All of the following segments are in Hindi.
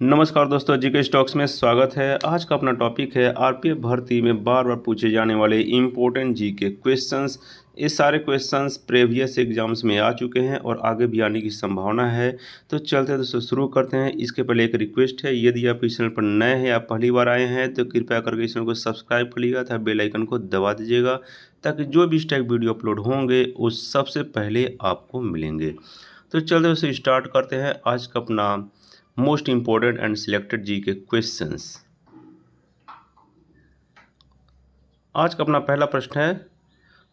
नमस्कार दोस्तों, जीके स्टॉक्स में स्वागत है। आज का अपना टॉपिक है आरपीएफ भर्ती में बार बार पूछे जाने वाले इम्पोर्टेंट जीके क्वेश्चंस। ये सारे क्वेश्चंस प्रीवियस एग्जाम्स में आ चुके हैं और आगे भी आने की संभावना है। तो चलते हैं दोस्तों, शुरू करते हैं। इसके पहले एक रिक्वेस्ट है, यदि आप इस चैनल पर नए हैं, आप पहली बार आए हैं तो कृपया करके इस चैनल को सब्सक्राइब कर लीजिएगा तथा बेल आइकन को दबा दीजिएगा, ताकि जो भी इस टाइप वीडियो अपलोड होंगे वो सबसे पहले आपको मिलेंगे। तो चलते दोस्तों, स्टार्ट करते हैं आज का अपना मोस्ट इंपॉर्टेंट एंड सिलेक्टेड जी के क्वेश्चंस। आज का अपना पहला प्रश्न है,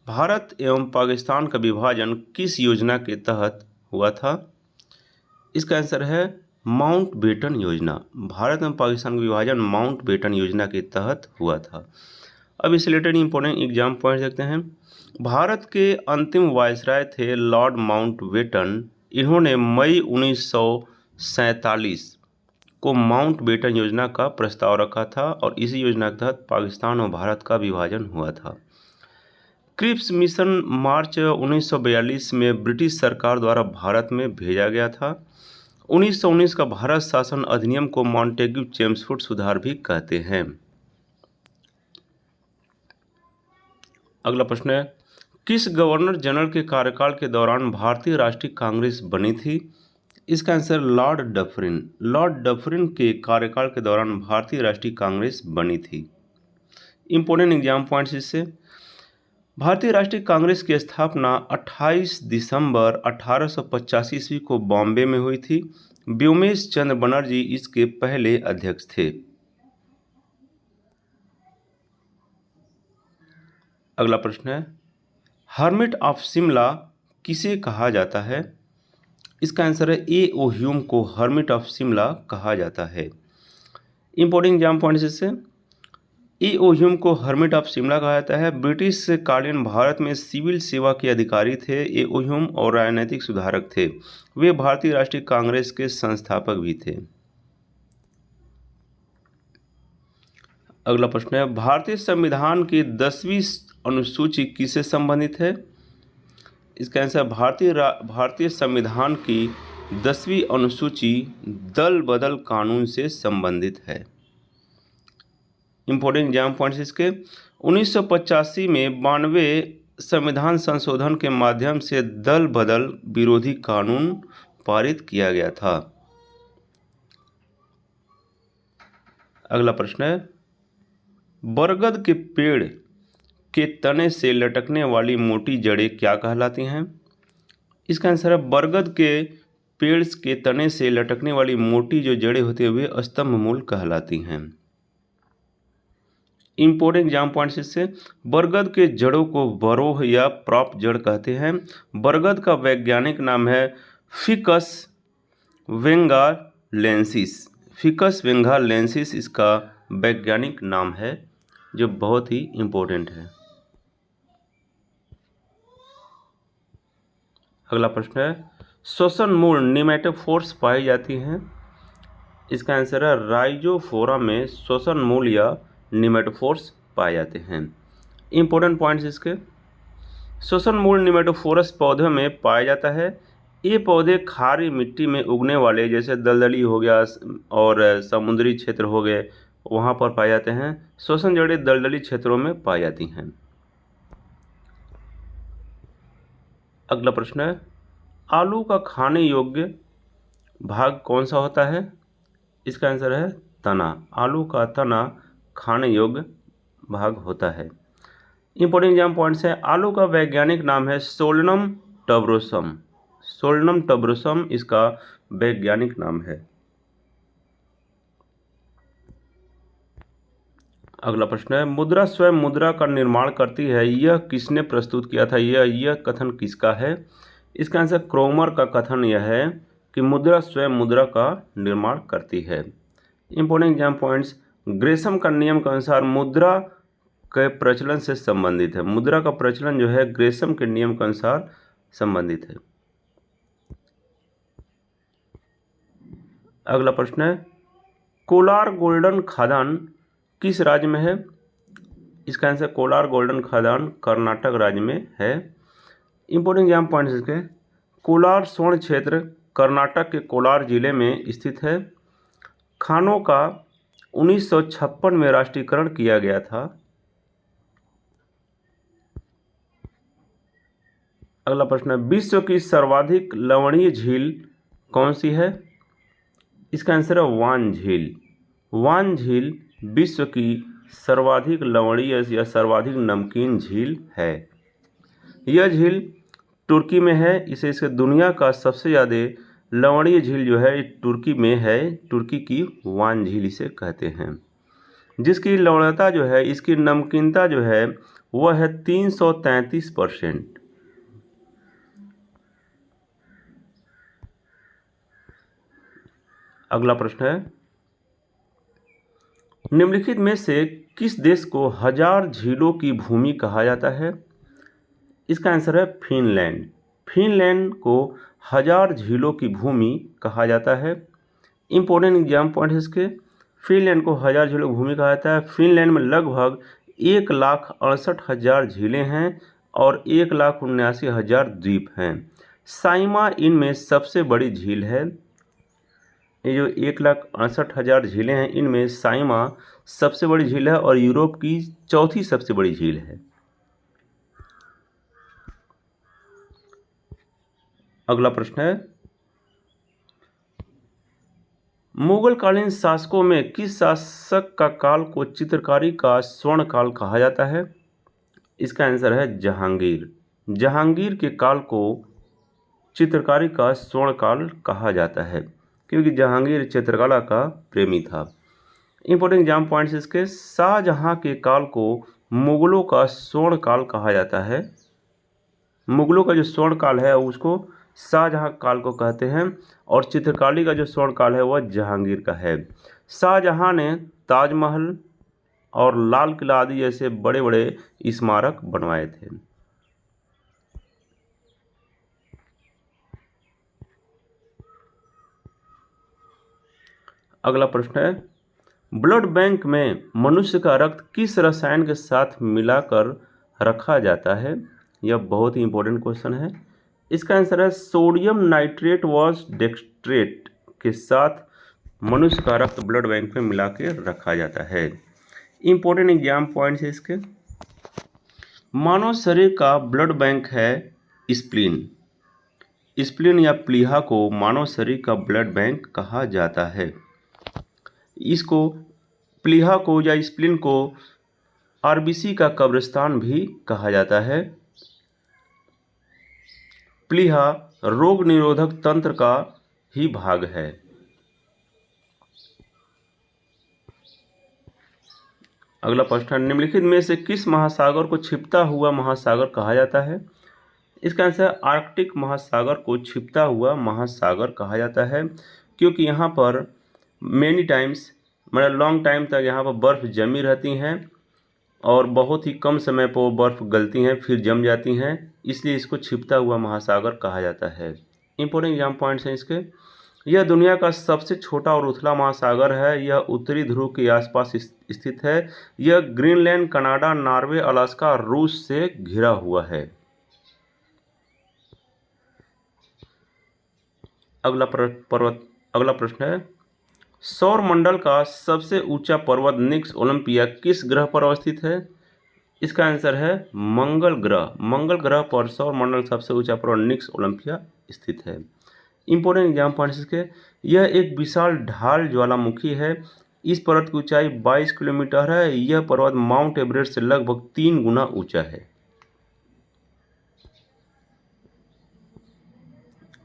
भारत एवं पाकिस्तान का विभाजन किस योजना के तहत हुआ था? इसका आंसर है माउंटबेटन योजना। भारत एवं पाकिस्तान का विभाजन माउंटबेटन योजना के तहत हुआ था। अब इस रिलेटेड इंपॉर्टेंट एग्जाम पॉइंट देखते हैं। भारत के अंतिम वायसराय थे लॉर्ड माउंटबेटन। इन्होंने मई 1947 को माउंटबेटन योजना का प्रस्ताव रखा था और इसी योजना के तहत पाकिस्तान और भारत का विभाजन हुआ था। क्रिप्स मिशन मार्च 1942 में ब्रिटिश सरकार द्वारा भारत में भेजा गया था। 1919 का भारत शासन अधिनियम को मॉन्टेग्यू चेम्सफोर्ड सुधार भी कहते हैं। अगला प्रश्न है, किस गवर्नर जनरल के कार्यकाल के दौरान भारतीय राष्ट्रीय कांग्रेस बनी थी? इसका answer Lord Dufferin. Lord Dufferin के कार्यकाल के दौरान भारतीय राष्ट्रीय कांग्रेस बनी थी। इंपॉर्टेंट एग्जाम पॉइंट्स इससे, भारतीय राष्ट्रीय कांग्रेस की स्थापना 28 दिसंबर 1885 ईस्वी को बॉम्बे में हुई थी। व्योमेश चंद्र बनर्जी इसके पहले अध्यक्ष थे। अगला प्रश्न है, हर्मिट ऑफ शिमला किसे कहा जाता है? इसका आंसर है ए ओ ह्यूम को हर्मिट ऑफ शिमला कहा जाता है। इंपॉर्टेंट एग्जाम पॉइंट्स इससे, ए ओ ह्यूम को हर्मिट ऑफ शिमला कहा जाता है। ब्रिटिश कालीन भारत में सिविल सेवा के अधिकारी थे ए ओ ह्यूम और राजनीतिक सुधारक थे। वे भारतीय राष्ट्रीय कांग्रेस के संस्थापक भी थे। अगला प्रश्न है, भारतीय संविधान की 10वीं अनुसूची किससे संबंधित है? इसका आंसर भारतीय संविधान की 10वीं अनुसूची दल बदल कानून से संबंधित है। इंपॉर्टेंट एग्जाम पॉइंट्स इसके, 1985 में 92 संविधान संशोधन के माध्यम से दल बदल विरोधी कानून पारित किया गया था। अगला प्रश्न है, बरगद के पेड़ के तने से लटकने वाली मोटी जड़ें क्या कहलाती हैं? इसका आंसर है बरगद के पेड़ के तने से लटकने वाली मोटी जो जड़ें होती है वे स्तंभ मूल कहलाती हैं। इंपॉर्टेंट एग्जाम पॉइंट्स इससे, बरगद के जड़ों को बरोह या प्रॉप जड़ कहते हैं। बरगद का वैज्ञानिक नाम है फिकस वेंगालेंसिस। फिकस वेंगालेंसिस इसका वैज्ञानिक नाम है, जो बहुत ही इंपॉर्टेंट है। अगला प्रश्न है, श्वसन मूल निमेटोफोर्स पाई जाती हैं? इसका आंसर है राइजोफोरा में श्वसन मूल या निमेटोफोर्स पाए जाते हैं। इंपॉर्टेंट पॉइंट्स इसके, श्वसन मूल निमेटोफोरस पौधों में पाया जाता है। ये पौधे खारी मिट्टी में उगने वाले जैसे दलदली हो गया और समुद्री क्षेत्र हो गए, वहाँ पर पाए जाते हैं। श्वसन जड़ें दलदली क्षेत्रों में पाई जाती हैं। अगला प्रश्न है, आलू का खाने योग्य भाग कौन सा होता है? इसका आंसर है तना। आलू का तना खाने योग्य भाग होता है। इंपॉर्टेंट एग्जाम पॉइंट्स है, आलू का वैज्ञानिक नाम है सोलनम टबरोसम। सोलनम टबरोसम इसका वैज्ञानिक नाम है। अगला प्रश्न है, मुद्रा स्वयं मुद्रा का निर्माण करती है, यह किसने प्रस्तुत किया था? यह कथन किसका है? इसका आंसर क्रोमर का कथन यह है कि मुद्रा स्वयं मुद्रा का निर्माण करती है। इंपॉर्टेंट एग्जाम पॉइंट्स, ग्रेशम का नियम के अनुसार मुद्रा के प्रचलन से संबंधित है। मुद्रा का प्रचलन जो है ग्रेशम के नियम के अनुसार संबंधित है। अगला प्रश्न है, कोलार गोल्डन खदान किस राज्य में है? इसका आंसर कोलार गोल्डन खदान कर्नाटक राज्य में है। इंपॉर्टेंट एग्जाम पॉइंट्स इसके, कोलार स्वर्ण क्षेत्र कर्नाटक के कोलार जिले में स्थित है। खानों का 1956 में राष्ट्रीयकरण किया गया था। अगला प्रश्न है, विश्व की सर्वाधिक लवणीय झील कौन सी है? इसका आंसर है वान झील। वान झील विश्व की सर्वाधिक लवणीय या सर्वाधिक नमकीन झील है। यह झील तुर्की में है। इसके दुनिया का सबसे ज़्यादा लवणीय झील जो है तुर्की में है। तुर्की की वान झील इसे कहते हैं, जिसकी लवणता जो है, इसकी नमकीनता जो है वह है 333%। अगला प्रश्न है, निम्नलिखित में से किस देश को हजार झीलों की भूमि कहा जाता है? इसका आंसर है फिनलैंड। फिनलैंड को हजार झीलों की भूमि कहा जाता है। इंपॉर्टेंट एग्जाम पॉइंट है इसके, फिनलैंड को हजार झीलों की भूमि कहा जाता है। फिनलैंड में लगभग 1,68,000 झीलें हैं और 1,79,000 द्वीप हैं। साइमा इनमें सबसे बड़ी झील है। ये जो 1,68,000 झीलें हैं, इनमें साइमा सबसे बड़ी झील है और यूरोप की चौथी सबसे बड़ी झील है। अगला प्रश्न है, मुगलकालीन शासकों में किस शासक का काल को चित्रकारी का स्वर्ण काल कहा जाता है? इसका आंसर है जहांगीर। जहांगीर के काल को चित्रकारी का स्वर्ण काल कहा जाता है, क्योंकि जहांगीर चित्रकला का प्रेमी था। इंपॉर्टेंट एग्जाम पॉइंट्स इसके, शाहजहां के काल को मुगलों का स्वर्ण काल कहा जाता है। मुगलों का जो स्वर्ण काल है उसको शाहजहां काल को कहते हैं और चित्रकारी का जो स्वर्ण काल है वह जहांगीर का है। शाहजहां ने ताजमहल और लाल किला आदि जैसे बड़े बड़े स्मारक बनवाए थे। अगला प्रश्न है, ब्लड बैंक में मनुष्य का रक्त किस रसायन के साथ मिलाकर रखा जाता है? यह बहुत ही इंपॉर्टेंट क्वेश्चन है। इसका आंसर है सोडियम नाइट्रेट व डेक्सट्रेट के साथ मनुष्य का रक्त ब्लड बैंक में मिला के रखा जाता है। इंपॉर्टेंट एग्जाम पॉइंट्स है इसके, मानव शरीर का ब्लड बैंक है स्प्लीन। स्प्लीन या प्लीहा को मानव शरीर का ब्लड बैंक कहा जाता है। इसको प्लीहा को या स्प्लीन को आरबीसी का कब्रिस्तान भी कहा जाता है। प्लीहा रोग निरोधक तंत्र का ही भाग है। अगला प्रश्न, निम्नलिखित में से किस महासागर को छिपता हुआ महासागर कहा जाता है? इसका आंसर आर्कटिक महासागर को छिपता हुआ महासागर कहा जाता है, क्योंकि यहाँ पर मेनी टाइम्स मतलब लॉन्ग टाइम तक यहाँ पर बर्फ़ जमी रहती हैं और बहुत ही कम समय पर वो बर्फ़ गलती हैं फिर जम जाती हैं, इसलिए इसको छिपता हुआ महासागर कहा जाता है। इंपॉर्टेंट एग्जाम पॉइंट्स हैं इसके, यह दुनिया का सबसे छोटा और उथला महासागर है। यह उत्तरी ध्रुव के आसपास स्थित है। यह ग्रीनलैंड, कनाडा, नॉर्वे, अलास्का और रूस से घिरा हुआ है। अगला प्रश्न है, सौर मंडल का सबसे ऊंचा पर्वत निक्स ओलंपिया किस ग्रह पर अवस्थित है? इसका आंसर है मंगल ग्रह। मंगल ग्रह पर सौर मंडल सबसे ऊंचा पर्वत निक्स ओलंपिया स्थित है। इंपॉर्टेंट एग्जाम पॉइंट्स इसके, यह एक विशाल ढाल ज्वालामुखी है। इस पर्वत की ऊंचाई 22 किलोमीटर है। यह पर्वत माउंट एवरेस्ट से लगभग 3 गुना ऊंचा है।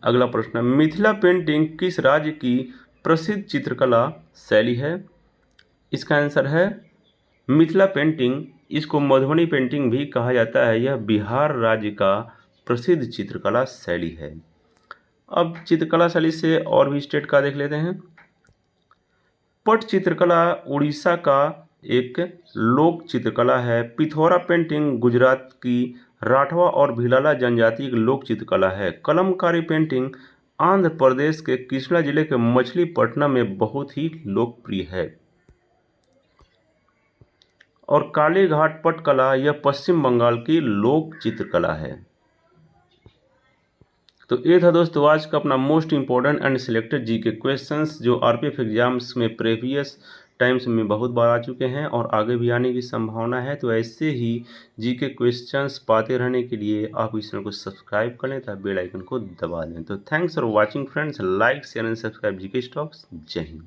अगला प्रश्न, मिथिला पेंटिंग किस राज्य की प्रसिद्ध चित्रकला शैली है? इसका आंसर है मिथिला पेंटिंग। इसको मधुबनी पेंटिंग भी कहा जाता है। यह बिहार राज्य का प्रसिद्ध चित्रकला शैली है। अब चित्रकला शैली से और भी स्टेट का देख लेते हैं। पट चित्रकला उड़ीसा का एक लोक चित्रकला है। पिथौरा पेंटिंग गुजरात की राठवा और भिलाला जनजाति की लोक चित्रकला है। कलमकारी पेंटिंग आंध्र प्रदेश के कृष्णा जिले के मछलीपट्टनम में बहुत ही लोकप्रिय है। और कालीघाट पटकला यह पश्चिम बंगाल की लोक चित्रकला है। तो ये था दोस्तों आज का अपना मोस्ट इंपॉर्टेंट एंड सिलेक्टेड जी के क्वेश्चंस जो आरपीएफ एग्जाम्स में प्रीवियस टाइम्स में बहुत बार आ चुके हैं और आगे भी आने की संभावना है। तो ऐसे ही जी के क्वेश्चंस पाते रहने के लिए आप इस चैनल को सब्सक्राइब कर लें तथा बेल आइकन को दबा दें। तो thanks for watching friends, like share and subscribe G K stocks. जय हिंद।